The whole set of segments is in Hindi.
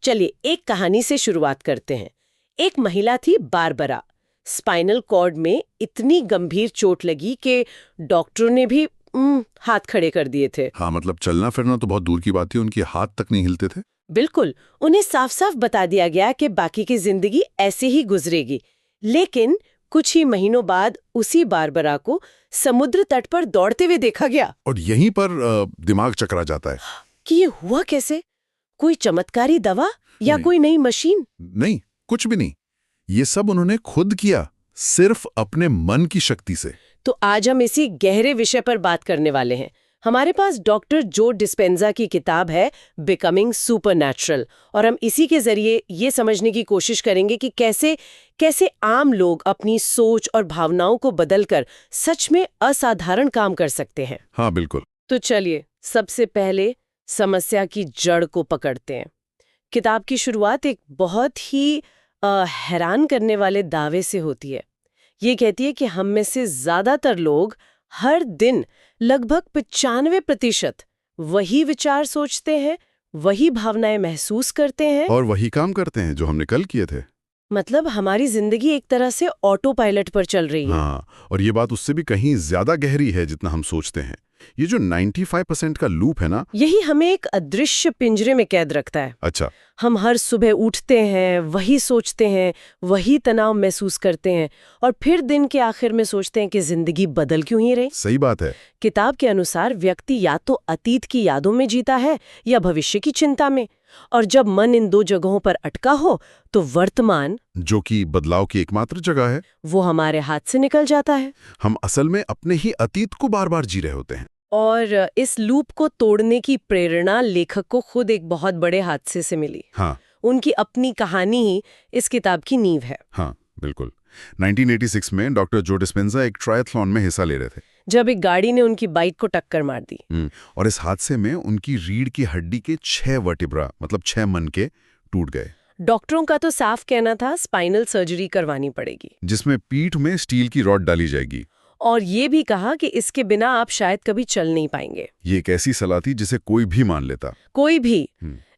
चलिए एक कहानी से शुरुआत करते हैं। एक महिला थी बारबरा। स्पाइनल कॉर्ड में इतनी गंभीर चोट लगी कि डॉक्टरों ने भी हाथ खड़े कर दिए थे। हाँ, मतलब चलना फिरना तो बहुत दूर की बात थी, उनके हाथ तक नहीं हिलते थे। बिल्कुल, उन्हें साफ साफ बता दिया गया कि बाकी की जिंदगी ऐसे ही गुजरेगी। लेकिन कुछ ही महीनों बाद उसी बारबरा को समुद्र तट पर दौड़ते हुए देखा गया। और यहीं पर दिमाग चकरा जाता है कि ये हुआ कैसे? कोई चमत्कारी दवा या नहीं। कोई नई मशीन? नहीं, कुछ भी नहीं। ये सब उन्होंने खुद किया, सिर्फ अपने मन की शक्ति से। तो आज हम इसी गहरे विषय पर बात करने वाले हैं। हमारे पास डॉक्टर जो डिस्पेंजा की किताब है बिकमिंग सुपरनैचुरल, और हम इसी के जरिए ये समझने की कोशिश करेंगे कि कैसे आम लोग अपनी सोच और भावनाओं को बदलकर सच में असाधारण काम कर सकते हैं। हाँ, बिल्कुल। तो चलिए सबसे पहले समस्या की जड़ को पकड़ते हैं। किताब की शुरुआत एक बहुत ही हैरान करने वाले दावे से होती है। ये कहती है कि हम में से ज्यादातर लोग हर दिन लगभग 95% वही विचार सोचते हैं, वही भावनाएं महसूस करते हैं और वही काम करते हैं जो हमने कल किए थे। मतलब हमारी जिंदगी एक तरह से ऑटो पायलट पर चल रही है। हाँ, और ये बात उससे भी कहीं ज्यादा गहरी है जितना हम सोचते हैं। ये जो 95% का लूप है ना, यही हमें एक अदृश्य पिंजरे में कैद रखता है। अच्छा, हम हर सुबह उठते हैं, वही सोचते हैं, वही तनाव महसूस करते हैं, और फिर दिन के आखिर में सोचते हैं कि जिंदगी बदल क्यों ही रही। सही बात है। किताब के अनुसार व्यक्ति या तो अतीत की यादों में जीता है या भविष्य की चिंता में, और जब मन इन दो जगहों पर अटका हो तो वर्तमान, जो कि बदलाव की एकमात्र जगह है, वो हमारे हाथ से निकल जाता है। हम असल में अपने ही अतीत को बार बार जी रहे होते हैं। और इस लूप को तोड़ने की प्रेरणा लेखक को खुद एक बहुत बड़े हादसे से मिली। हाँ, उनकी अपनी कहानी ही इस किताब की नींव है। हाँ, बिल्कुल। 1986 में डॉक्टर जो डिस्पेंजा एक ट्रायथलॉन में हिस्सा ले रहे थे जब एक गाड़ी ने उनकी बाइक को टक्कर मार दी। और इस हादसे में उनकी रीढ़ की हड्डी के 6 वर्टिब्रा, मतलब 6 मनके टूट गए, डॉक्टरों का तो साफ कहना था स्पाइनल सर्जरी करवानी पड़ेगी, जिसमें पीठ में स्टील की रॉड डाली जाएगी। और ये भी कहा कि इसके बिना आप शायद कभी चल नहीं पाएंगे। ये एक ऐसी सलाह थी जिसे कोई भी मान लेता। कोई भी।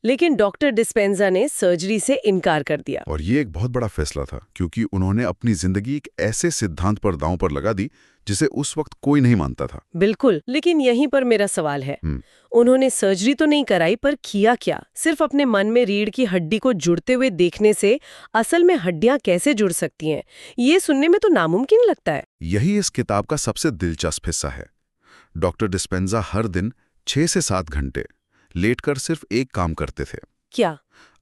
लेकिन डॉक्टर डिस्पेंजा ने सर्जरी से इनकार कर दिया। और ये एक बहुत बड़ा फैसला था, क्योंकि उन्होंने अपनी जिंदगी एक ऐसे सिद्धांत पर दांव पर लगा दी जिसे उस वक्त कोई नहीं मानता था। बिल्कुल, लेकिन यहीं पर मेरा सवाल है, उन्होंने सर्जरी तो नहीं कराई, पर किया क्या? सिर्फ अपने मन में रीढ़ की हड्डी को जुड़ते हुए देखने से असल में हड्डियां कैसे जुड़ सकती हैं, ये सुनने में तो नामुमकिन लगता है। यही इस किताब का सबसे दिलचस्प हिस्सा है। डॉक्टर डिस्पेंजा हर दिन 6 से 7 घंटे लेटकर सिर्फ एक काम करते थे। क्या?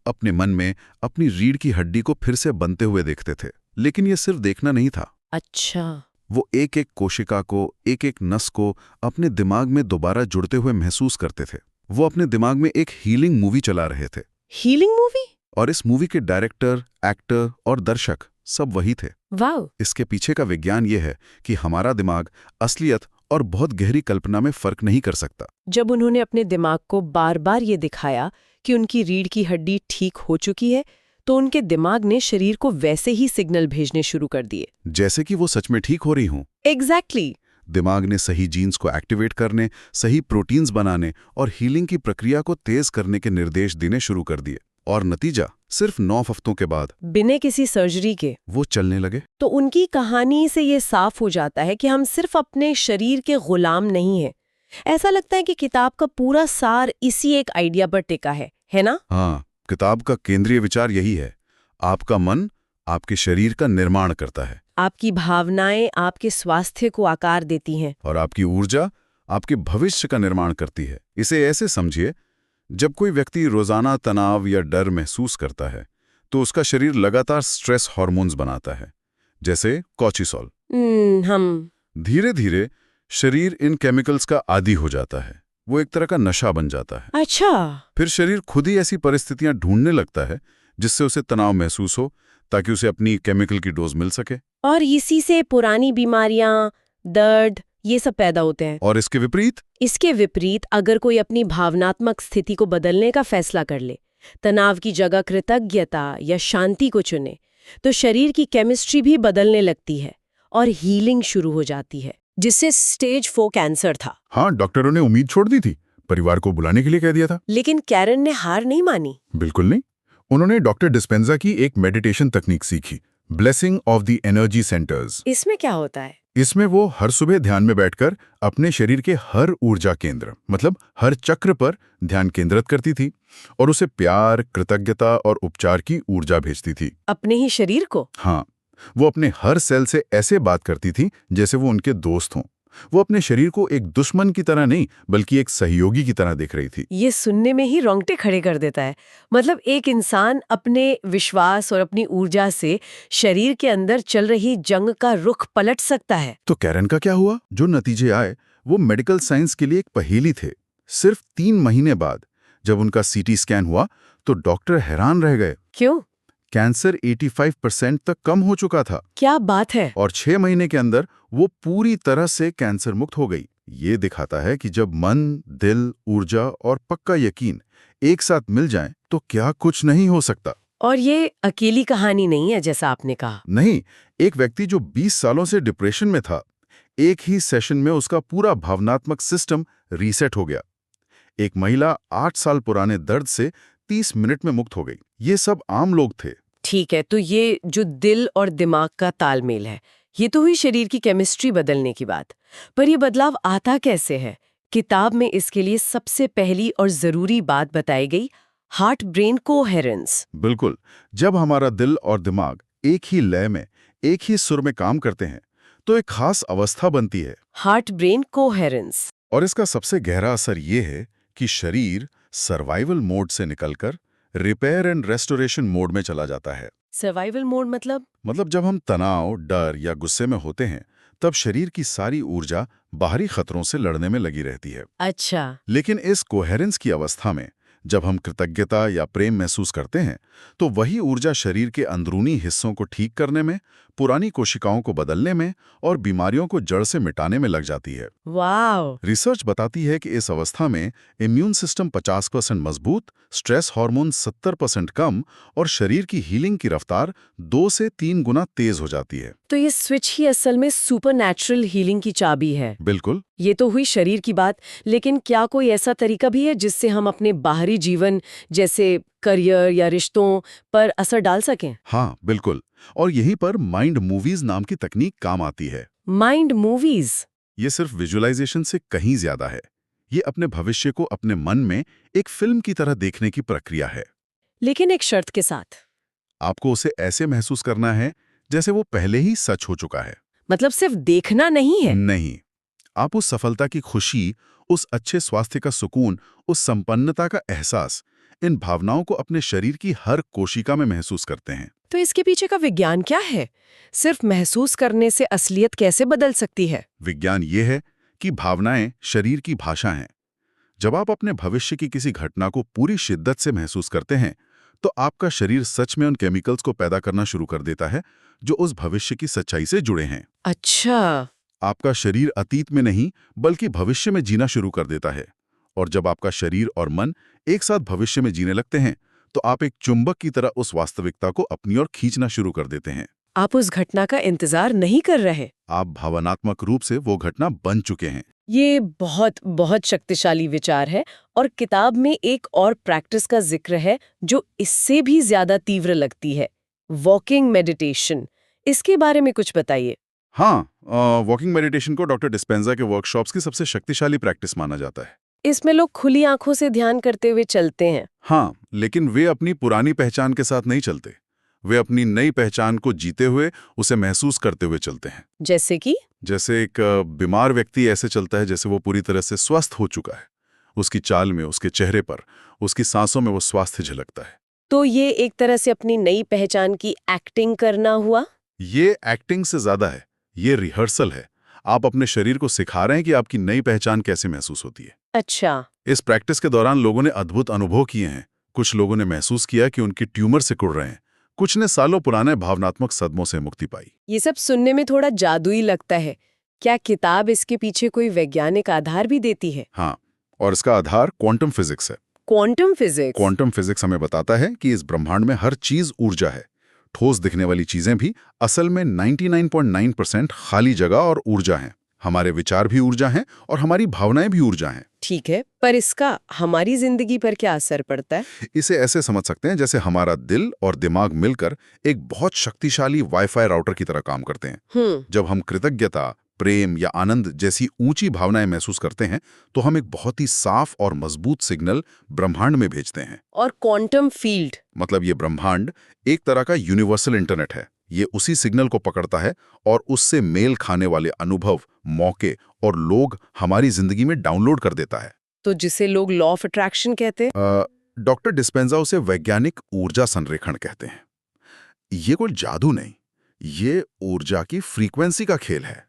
अपने मन में अपनी रीढ़ की हड्डी को फिर से बनते हुए देखते थे। लेकिन ये सिर्फ देखना नहीं था। अच्छा। वो एक एक कोशिका को, एक एक नस को अपने दिमाग में दोबारा जुड़ते हुए महसूस करते थे। वो अपने दिमाग में एक हीलिंग मूवी चला रहे थे। Healing movie? और इस मूवी के डायरेक्टर, एक्टर और दर्शक सब वही थे। वाव। इसके पीछे का विज्ञान ये है कि हमारा दिमाग असलियत और बहुत गहरी कल्पना में फर्क नहीं कर सकता। जब उन्होंने अपने दिमाग को बार बार ये दिखाया कि उनकी रीढ़ की हड्डी ठीक हो चुकी है, तो उनके दिमाग ने शरीर को वैसे ही सिग्नल भेजने शुरू कर दिए, जैसे कि वो सच में ठीक हो रही हूं। एग्जैक्टली। दिमाग ने सही जीन्स को एक्टिवेट करने, सही प्रोटीन्स बनाने और हीलिंग की प्रक्रिया को तेज करने के निर्देश देने शुरू कर दिए। और नतीजा, सिर्फ 9 हफ्तों के बाद, बिना किसी सर्जरी के, वो चलने लगे। तो उनकी कहानी से ये साफ हो जाता है कि हम सिर्फ अपने शरीर के गुलाम नहीं हैं। ऐसा लगता है कि किताब का पूरा सार इसी एक आइडिया पर टिका है ना? हाँ, किताब का केंद्रीय विचार यही है। आपका मन आपके शरीर का निर्माण करता है। आपकी भावनाएं आपके स्वास्थ्य को आकार देती हैं। और आपकी ऊर्जा आपके भविष्य का निर्माण करती है। इसे ऐसे समझिए, जब कोई व्यक्ति रोजाना तनाव या डर महसूस करता है, तो उसका शरीर लगातार स्ट्रेस हार्मोन्स बनाता है, जैसे कॉर्टिसोल। हम धीरे धीरे शरीर इन केमिकल्स का आदी हो जाता है। वो एक तरह का नशा बन जाता है। अच्छा। फिर शरीर खुद ही ऐसी परिस्थितियां ढूंढने लगता है जिससे उसे तनाव महसूस हो, ताकि उसे अपनी केमिकल की डोज मिल सके। और इसी से पुरानी बीमारियां, दर्द, ये सब पैदा होते हैं। और इसके विपरीत अगर कोई अपनी भावनात्मक स्थिति को बदलने का फैसला कर ले, तनाव की जगह कृतज्ञता या शांति को चुने, तो शरीर की केमिस्ट्री भी बदलने लगती है और हीलिंग शुरू हो जाती है, जिससे स्टेज 4 कैंसर था। हाँ, डॉक्टरों ने उम्मीद छोड़ दी थी, परिवार को बुलाने के लिए कह दिया था। लेकिन कैरन ने हार नहीं मानी। बिल्कुल नहीं। उन्होंने डॉक्टर डिस्पेंजा की एक मेडिटेशन तकनीक सीखी, blessing of the energy centres. इसमें क्या होता है? इसमें वो हर सुबह ध्यान में बैठकर अपने शरीर के हर ऊर्जा केंद्र, मतलब हर चक्र पर ध्यान केंद्रित करती थी और उसे प्यार, कृतज्ञता और उपचार की ऊर्जा भेजती थी। अपने ही शरीर को? हाँ, वो अपने हर सेल से ऐसे बात करती थी जैसे वो उनके दोस्त हों। वो अपने शरीर को एक दुश्मन की तरह नहीं, बल्कि एक सहयोगी की तरह देख रही थी। ये सुनने में ही रोंगटे खड़े कर देता है। मतलब एक इंसान अपने विश्वास और अपनी ऊर्जा से शरीर के अंदर चल रही जंग का रुख पलट सकता है। तो कैरन का क्या हुआ? जो नतीजे आए वो मेडिकल साइंस के लिए एक पहेली थे। सिर्फ 3 महीने बाद जब उनका सीटी स्कैन हुआ तो डॉक्टर हैरान रह गए। क्यों? कैंसर 85% तक कम हो चुका था। क्या बात है! और 6 महीने के अंदर वो पूरी तरह से कैंसर मुक्त हो गई। ये दिखाता है कि जब मन, दिल, ऊर्जा और पक्का यकीन एक साथ मिल जाएं, तो क्या कुछ नहीं हो सकता। और ये अकेली कहानी नहीं है जैसा आपने कहा। नहीं, एक व्यक्ति जो 20 सालों से डिप्रेशन में था, एक ही सेशन में उसका पूरा भावनात्मक सिस्टम रीसेट हो गया। एक महिला 8 साल पुराने दर्द से 30 मिनट में मुक्त हो गई। ये सब आम लोग थे। ठीक है, तो ये जो दिल और दिमाग का तालमेल है, ये तो हुई शरीर की केमिस्ट्री बदलने की बात। पर ये बदलाव आता कैसे है? किताब में इसके लिए सबसे पहली और जरूरी बात बताई गई, हार्ट ब्रेन कोहेरेंस। बिल्कुल, जब हमारा दिल और दिमाग एक ही लय में, एक ही सुर में काम करते हैं, तो एक खास अवस्था बनती है। Heart brain coherence. और इसका सबसे गहरा असर ये है कि शरीर सर्वाइवल मोड से निकलकर रिपेयर एंड रेस्टोरेशन मोड में चला जाता है। सर्वाइवल मोड मतलब? मतलब जब हम तनाव, डर या गुस्से में होते हैं, तब शरीर की सारी ऊर्जा बाहरी खतरों से लड़ने में लगी रहती है। अच्छा। लेकिन इस कोहेरेंस की अवस्था में जब हम कृतज्ञता या प्रेम महसूस करते हैं, तो वही ऊर्जा शरीर के अंदरूनी हिस्सों को ठीक करने में, पुरानी कोशिकाओं को बदलने में और बीमारियों को जड़ से मिटाने में लग जाती है। वाव! रिसर्च बताती है कि इस अवस्था में इम्यून सिस्टम 50% मजबूत, स्ट्रेस हार्मोन 70% कम और शरीर की हीलिंग की रफ्तार 2 से 3 गुना तेज हो जाती है। तो ये स्विच ही असल में सुपरनैचुरल हीलिंग की चाबी है। बिल्कुल। ये तो हुई शरीर की बात, लेकिन क्या कोई ऐसा तरीका भी है जिससे हम अपने बाहरी जीवन, जैसे करियर या रिश्तों पर असर डाल सकें? हाँ, बिल्कुल। और यहीं पर माइंड मूवीज नाम की तकनीक काम आती है। Mind movies? ये सिर्फ विजुअलाइजेशन से कहीं ज्यादा है। ये अपने भविष्य को अपने मन में एक फिल्म की तरह देखने की प्रक्रिया है। लेकिन एक शर्त के साथ। आपको उसे ऐसे महसूस करना है जैसे वो पहले ही सच हो चुका है। मतलब सिर्फ देखना नहीं है? नहीं, आप उस सफलता की खुशी, उस अच्छे स्वास्थ्य का सुकून, उस संपन्नता का एहसास, इन भावनाओं को अपने शरीर की हर कोशिका में महसूस करते हैं। तो इसके पीछे का विज्ञान क्या है? सिर्फ महसूस करने से असलियत कैसे बदल सकती है? विज्ञान ये है कि भावनाएं शरीर की भाषा हैं। जब आप अपने भविष्य की किसी घटना को पूरी शिद्दत से महसूस करते हैं, तो आपका शरीर सच में उन केमिकल्स को पैदा करना शुरू कर देता है जो उस भविष्य की सच्चाई से जुड़े हैं। अच्छा। आपका शरीर अतीत में नहीं, बल्कि भविष्य में जीना शुरू कर देता है। और जब आपका शरीर और मन एक साथ भविष्य में जीने लगते हैं, तो आप एक चुंबक की तरह उस वास्तविकता को अपनी ओर खींचना शुरू कर देते हैं। आप उस घटना का इंतजार नहीं कर रहे, आप भावनात्मक रूप से वो घटना बन चुके हैं। ये बहुत बहुत शक्तिशाली विचार है। और किताब में एक और प्रैक्टिस का जिक्र है जो इससे भी ज्यादा तीव्र लगती है, वॉकिंग मेडिटेशन। इसके बारे में कुछ बताइए। हाँ, वॉकिंग मेडिटेशन को डॉक्टर डिस्पेंजा के वर्कशॉप्स की सबसे शक्तिशाली प्रैक्टिस माना जाता है। इसमें लोग खुली आंखों से ध्यान करते हुए चलते हैं। हाँ, लेकिन वे अपनी पुरानी पहचान के साथ नहीं चलते। वे अपनी नई पहचान को जीते हुए, उसे महसूस करते हुए चलते हैं। जैसे कि? जैसे एक बीमार व्यक्ति ऐसे चलता है जैसे वो पूरी तरह से स्वस्थ हो चुका है। उसकी चाल में, उसके चेहरे पर, उसकी सांसों में वो स्वास्थ्य झलकता है। तो ये एक तरह से अपनी नई पहचान की एक्टिंग करना हुआ? ये एक्टिंग से ज्यादा है, ये रिहर्सल है। आप अपने शरीर को सिखा रहे हैं कि आपकी नई पहचान कैसे महसूस होती है। अच्छा। इस प्रैक्टिस के दौरान लोगों ने अद्भुत अनुभव किए हैं। कुछ लोगों ने महसूस किया कि उनकी ट्यूमर सिकुड़ रहे हैं, कुछ ने सालों पुराने भावनात्मक सदमों से मुक्ति पाई। ये सब सुनने में थोड़ा जादुई लगता है। क्या किताब इसके पीछे कोई वैज्ञानिक आधार भी देती है? हाँ, और इसका आधार क्वांटम फिजिक्स है। Quantum physics? क्वांटम फिजिक्स हमें बताता है कि इस ब्रह्मांड में हर चीज ऊर्जा है। ठोस दिखने वाली चीजें भी असल में 99.9% खाली जगह और ऊर्जा हैं। हमारे विचार भी ऊर्जा हैं और हमारी भावनाएं भी ऊर्जा हैं। ठीक है, पर इसका हमारी जिंदगी पर क्या असर पड़ता है? इसे ऐसे समझ सकते हैं जैसे हमारा दिल और दिमाग मिलकर एक बहुत शक्तिशाली वाईफाई राउटर की तरह काम करते हैं। जब हम कृतज्ञता, प्रेम या आनंद जैसी ऊंची भावनाएं महसूस करते हैं तो हम एक बहुत ही साफ और मजबूत सिग्नल ब्रह्मांड में भेजते हैं। और क्वांटम फील्ड? मतलब ये ब्रह्मांड एक तरह का यूनिवर्सल इंटरनेट है। ये उसी सिग्नल को पकड़ता है और उससे मेल खाने वाले अनुभव, मौके और लोग हमारी जिंदगी में डाउनलोड कर देता है। तो जिसे लोग लॉ ऑफ अट्रैक्शन कहते हैं? डॉक्टर डिस्पेंजा उसे वैज्ञानिक ऊर्जा संरेखण कहते हैं। ये कोई जादू नहीं, ये ऊर्जा की फ्रीक्वेंसी का खेल है।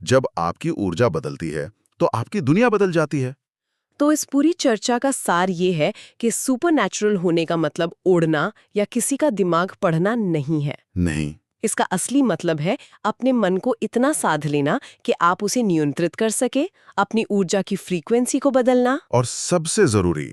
जब आपकी ऊर्जा बदलती है तो आपकी दुनिया बदल जाती है। तो इस पूरी चर्चा का सार ये है कि सुपरनैचुरल होने का मतलब उड़ना या किसी का दिमाग पढ़ना नहीं है। नहीं, इसका असली मतलब है अपने मन को इतना साध लेना कि आप उसे नियंत्रित कर सके, अपनी ऊर्जा की फ्रीक्वेंसी को बदलना, और सबसे जरूरी,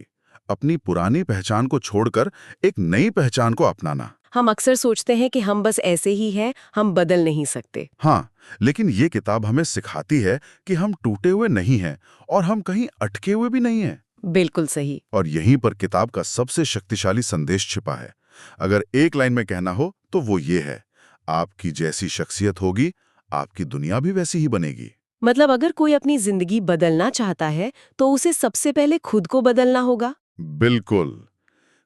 अपनी पुरानी पहचान को छोड़कर एक नई पहचान को अपनाना। हम अक्सर सोचते हैं कि हम बस ऐसे ही हैं, हम बदल नहीं सकते। हाँ, लेकिन ये किताब हमें सिखाती है कि हम टूटे हुए नहीं हैं और हम कहीं अटके हुए भी नहीं हैं। बिल्कुल सही। और यहीं पर किताब का सबसे शक्तिशाली संदेश छिपा है। अगर एक लाइन में कहना हो तो वो ये है, आपकी जैसी शख्सियत होगी, आपकी दुनिया भी वैसी ही बनेगी। मतलब अगर कोई अपनी जिंदगी बदलना चाहता है तो उसे सबसे पहले खुद को बदलना होगा। बिल्कुल।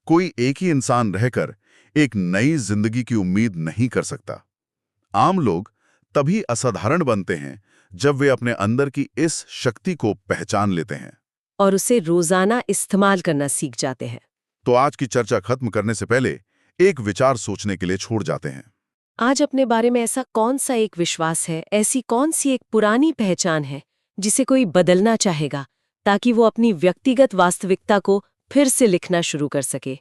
कोई एक ही इंसान रहकर एक नई जिंदगी की उम्मीद नहीं कर सकता। आम लोग तभी असाधारण बनते हैं जब वे अपने अंदर की इस शक्ति को पहचान लेते हैं और उसे रोजाना इस्तेमाल करना सीख जाते हैं। तो आज की चर्चा खत्म करने से पहले एक विचार सोचने के लिए छोड़ जाते हैं। आज अपने बारे में ऐसा कौन सा एक विश्वास है, ऐसी कौन सी एक पुरानी पहचान है जिसे कोई बदलना चाहेगा ताकि वो अपनी व्यक्तिगत वास्तविकता को फिर से लिखना शुरू कर सके?